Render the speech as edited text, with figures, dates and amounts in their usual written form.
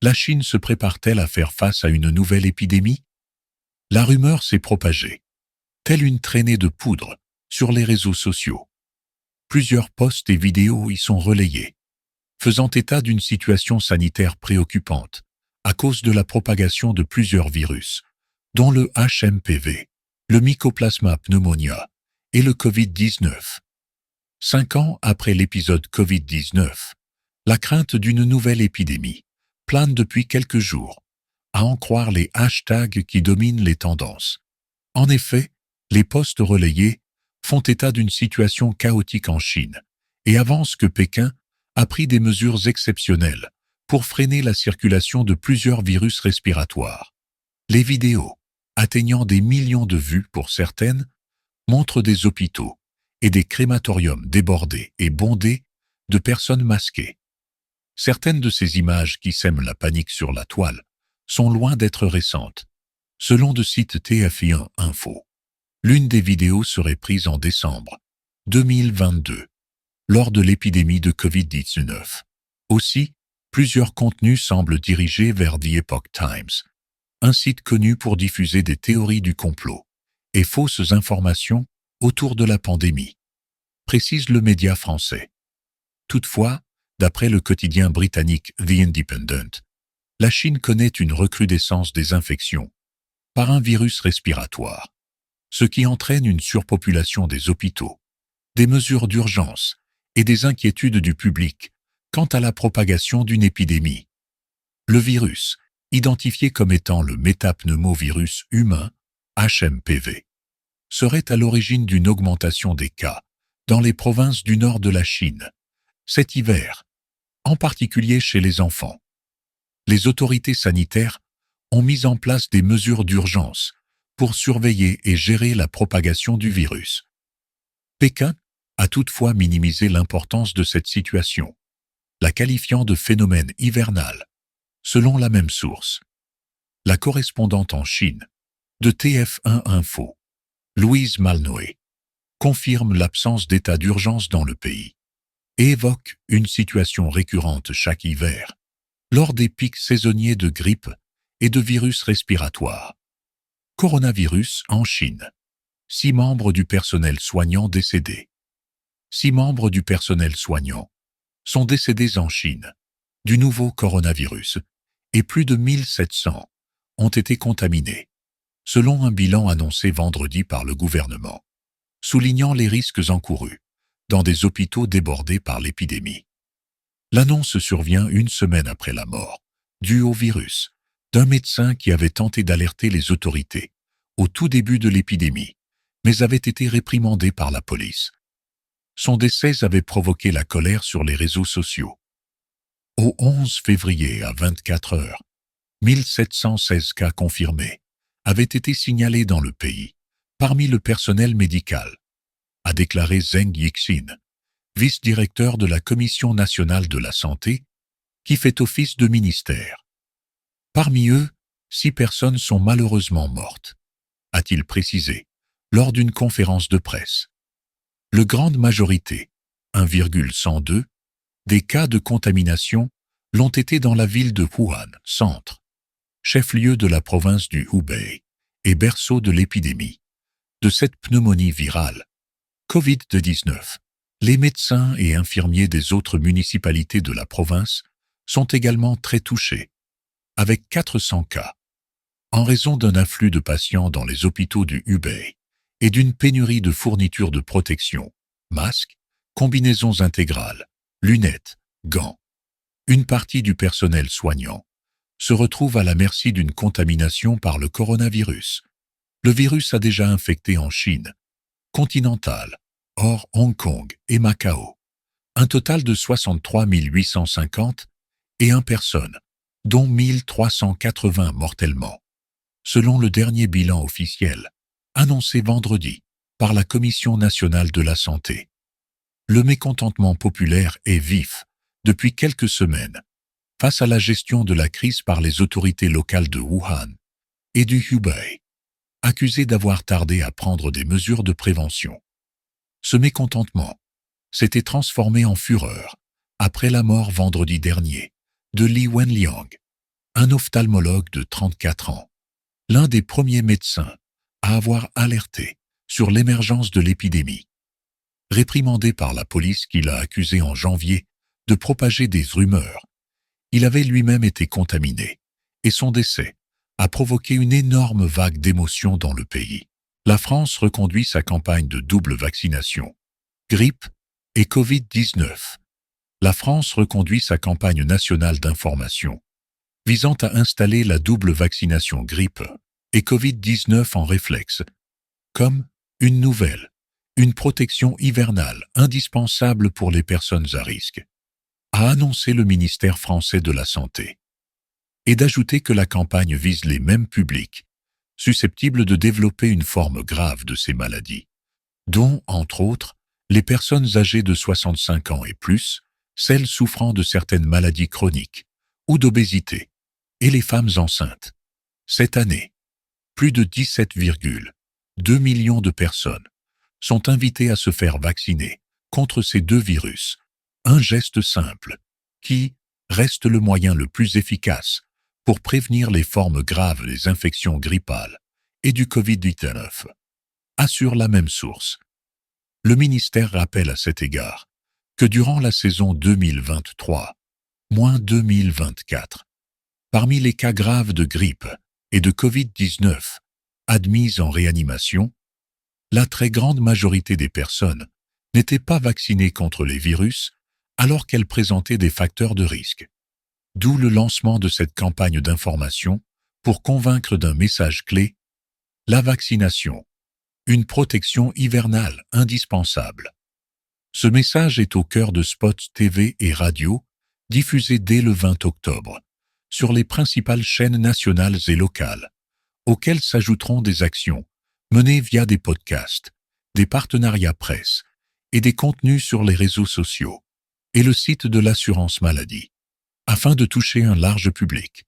La Chine se prépare-t-elle à faire face à une nouvelle épidémie? La rumeur s'est propagée, telle une traînée de poudre, sur les réseaux sociaux. Plusieurs posts et vidéos y sont relayés, faisant état d'une situation sanitaire préoccupante, à cause de la propagation de plusieurs virus, dont le HMPV, le Mycoplasma pneumonia et le Covid-19. 5 ans après l'épisode Covid-19, la crainte d'une nouvelle épidémie plane depuis quelques jours, à en croire les hashtags qui dominent les tendances. En effet, les posts relayés font état d'une situation chaotique en Chine et avancent que Pékin a pris des mesures exceptionnelles pour freiner la circulation de plusieurs virus respiratoires. Les vidéos, atteignant des millions de vues pour certaines, montrent des hôpitaux et des crématoriums débordés et bondés de personnes masquées. Certaines de ces images qui sèment la panique sur la toile sont loin d'être récentes. Selon le site TF1 Info, l'une des vidéos serait prise en décembre 2022, lors de l'épidémie de Covid-19. Aussi, plusieurs contenus semblent dirigés vers The Epoch Times, un site connu pour diffuser des théories du complot et fausses informations autour de la pandémie, précise le média français. Toutefois, d'après le quotidien britannique The Independent, la Chine connaît une recrudescence des infections par un virus respiratoire, ce qui entraîne une surpopulation des hôpitaux, des mesures d'urgence et des inquiétudes du public quant à la propagation d'une épidémie. Le virus, identifié comme étant le métapneumovirus humain, HMPV, serait à l'origine d'une augmentation des cas dans les provinces du nord de la Chine cet hiver, en particulier chez les enfants. Les autorités sanitaires ont mis en place des mesures d'urgence pour surveiller et gérer la propagation du virus. Pékin a toutefois minimisé l'importance de cette situation, la qualifiant de phénomène hivernal, selon la même source. La correspondante en Chine de TF1 Info, Louise Malnoé, confirme l'absence d'état d'urgence dans le pays et évoque une situation récurrente chaque hiver, lors des pics saisonniers de grippe et de virus respiratoires. Coronavirus en Chine. 6 membres du personnel soignant décédés. 6 membres du personnel soignant sont décédés en Chine du nouveau coronavirus et plus de 1700 ont été contaminés, selon un bilan annoncé vendredi par le gouvernement, soulignant les risques encourus dans des hôpitaux débordés par l'épidémie. L'annonce survient une semaine après la mort, due au virus, d'un médecin qui avait tenté d'alerter les autorités au tout début de l'épidémie, mais avait été réprimandé par la police. Son décès avait provoqué la colère sur les réseaux sociaux. Au 11 février à 24 heures, 1716 cas confirmés avaient été signalés dans le pays, parmi le personnel médical, a déclaré Zheng Yixin, vice-directeur de la Commission nationale de la santé, qui fait office de ministère. Parmi eux, 6 personnes sont malheureusement mortes, a-t-il précisé, lors d'une conférence de presse. La grande majorité, 1,102, des cas de contamination l'ont été dans la ville de Wuhan, centre, chef-lieu de la province du Hubei et berceau de l'épidémie de cette pneumonie virale, Covid-19. Les médecins et infirmiers des autres municipalités de la province sont également très touchés, avec 400 cas, en raison d'un afflux de patients dans les hôpitaux du Hubei et d'une pénurie de fournitures de protection, masques, combinaisons intégrales, lunettes, gants. Une partie du personnel soignant se retrouve à la merci d'une contamination par le coronavirus. Le virus a déjà infecté en Chine continentale, hors Hong Kong et Macao, un total de 63 850 et 1 personnes, dont 1380 mortellement, selon le dernier bilan officiel, annoncé vendredi par la Commission nationale de la santé. Le mécontentement populaire est vif depuis quelques semaines face à la gestion de la crise par les autorités locales de Wuhan et du Hubei, accusées d'avoir tardé à prendre des mesures de prévention. Ce mécontentement s'était transformé en fureur après la mort vendredi dernier de Li Wenliang, un ophtalmologue de 34 ans, l'un des premiers médecins à avoir alerté sur l'émergence de l'épidémie. Réprimandé par la police qui l'a accusé en janvier de propager des rumeurs, il avait lui-même été contaminé et son décès a provoqué une énorme vague d'émotions dans le pays. La France reconduit sa campagne de double vaccination, grippe et Covid-19. La France reconduit sa campagne nationale d'information, visant à installer la double vaccination grippe et Covid-19 en réflexe, comme une protection hivernale indispensable pour les personnes à risque, a annoncé le ministère français de la Santé, et d'ajouter que la campagne vise les mêmes publics susceptibles de développer une forme grave de ces maladies, dont, entre autres, les personnes âgées de 65 ans et plus, celles souffrant de certaines maladies chroniques ou d'obésité, et les femmes enceintes. Cette année, plus de 17,2 millions de personnes sont invitées à se faire vacciner contre ces deux virus, un geste simple qui reste le moyen le plus efficace pour prévenir les formes graves des infections grippales et du Covid-19, assure la même source. Le ministère rappelle à cet égard que durant la saison 2023-2024, parmi les cas graves de grippe et de Covid-19 admis en réanimation, la très grande majorité des personnes n'étaient pas vaccinées contre les virus alors qu'elles présentaient des facteurs de risque. D'où le lancement de cette campagne d'information pour convaincre d'un message clé: la vaccination, une protection hivernale indispensable. Ce message est au cœur de spots TV et radio diffusés dès le 20 octobre sur les principales chaînes nationales et locales, auxquelles s'ajouteront des actions menées via des podcasts, des partenariats presse et des contenus sur les réseaux sociaux et le site de l'assurance maladie, afin de toucher un large public.